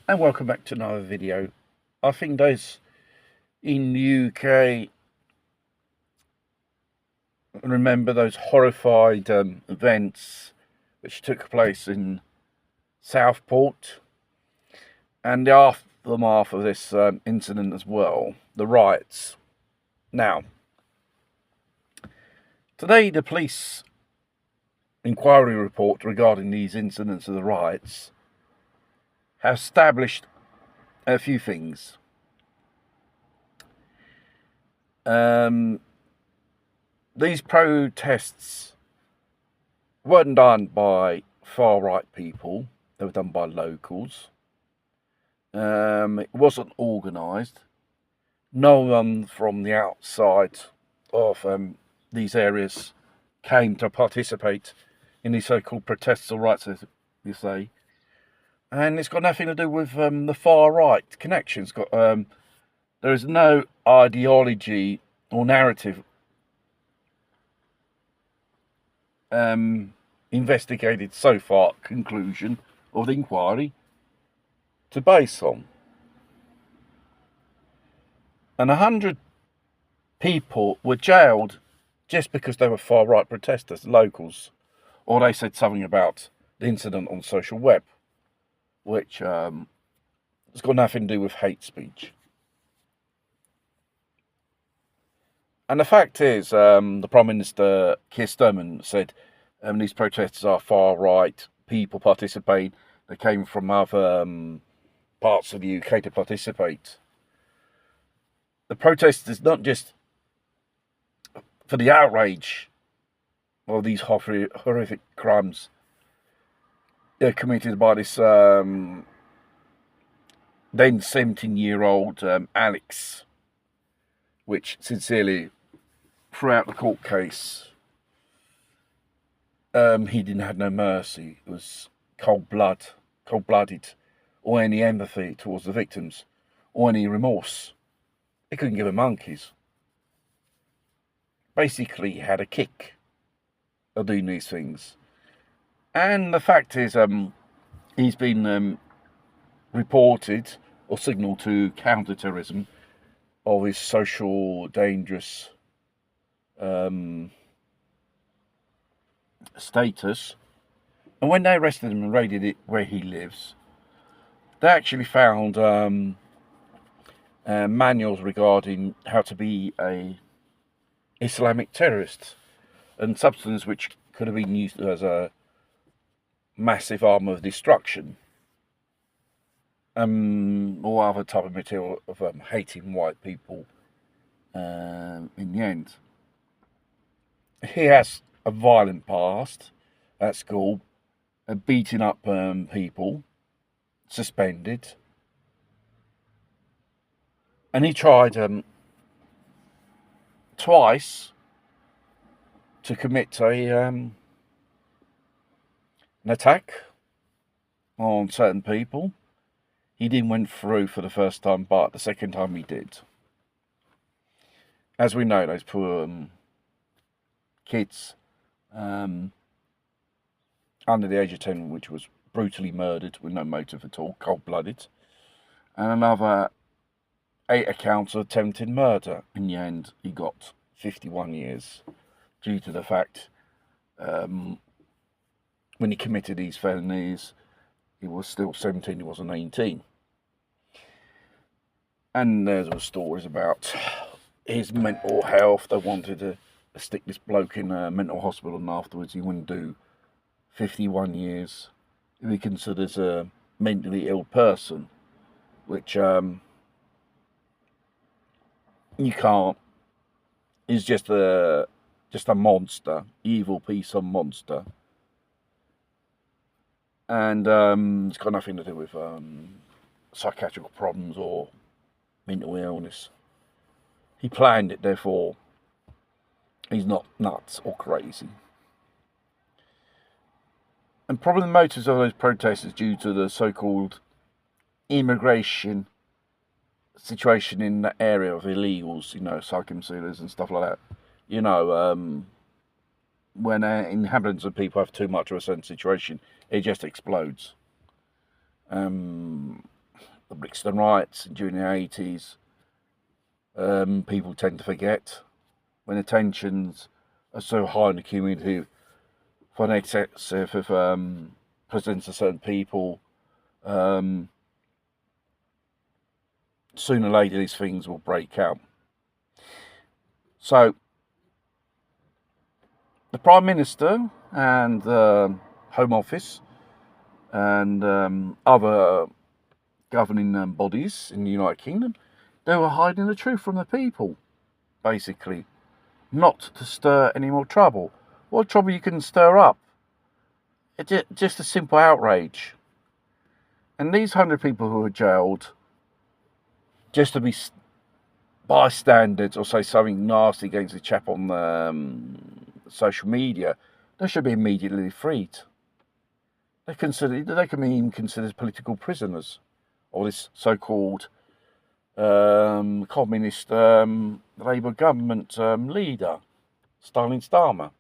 And welcome back to another video. I think those in the UK remember those horrified events which took place in Southport and the aftermath of this incident as well, the riots. Now, today the police inquiry report regarding these incidents of the riots have established a few things. These protests weren't done by far-right people, they were done by locals. It wasn't organised. No one from the outside of these areas came to participate in these so-called protests or rights, as you say. And it's got nothing to do with the far-right connection. It's got, there is no ideology or narrative investigated so far, conclusion of the inquiry to base on. And 100 people were jailed just because they were far-right protesters, locals, or they said something about the incident on social web, which has got nothing to do with hate speech. And the fact is, the Prime Minister, Keir Starmer, said these protests are far-right, people participate, they came from other parts of the UK to participate. The protest is not just for the outrage of these horrific crimes committed by this then 17-year-old Alex, which sincerely, throughout the court case, he didn't have no mercy. It was cold-blooded, or any empathy towards the victims, or any remorse. He couldn't give a monkeys. Basically, he had a kick of doing these things. And the fact is, he's been reported or signalled to counter-terrorism of his social dangerous status. And when they arrested him and raided it where he lives, they actually found manuals regarding how to be a Islamic terrorist, and substances which could have been used as a massive arm of destruction, or other type of material of hating white people in the end. He has a violent past at school, beating up people, suspended, and he tried twice to commit an attack on certain people. He didn't went through for the first time, but the second time he did. As we know, those poor kids under the age of 10, which was brutally murdered with no motive at all, cold-blooded, and another 8 accounts of attempted murder. In the end, he got 51 years due to the fact when he committed these felonies, he was still 17, he wasn't 18. And there were stories about his mental health. They wanted to stick this bloke in a mental hospital, and afterwards he wouldn't do 51 years if he considers a mentally ill person, which you can't. He's just a monster, evil piece of monster, and it's got nothing to do with psychiatric problems or mental illness. He planned it, therefore he's not nuts or crazy. And probably the motives of those protests is due to the so-called immigration situation in that area of illegals, you know, circumcisions and stuff like that. You know, when inhabitants of people have too much of a certain situation, it just explodes. the Brixton riots during the 80s, people tend to forget when the tensions are so high in the community for an excessive presence of certain people. Sooner or later, these things will break out. So, the Prime Minister and the Home Office and other governing bodies in the United Kingdom, they were hiding the truth from the people, basically, not to stir any more trouble. What trouble you can stir up? It's just a simple outrage. And these 100 people who were jailed, just to be bystanders or say something nasty against the chap on social media, they should be immediately freed. They can be even considered political prisoners, or this so-called communist Labour government leader, Stalin Starmer.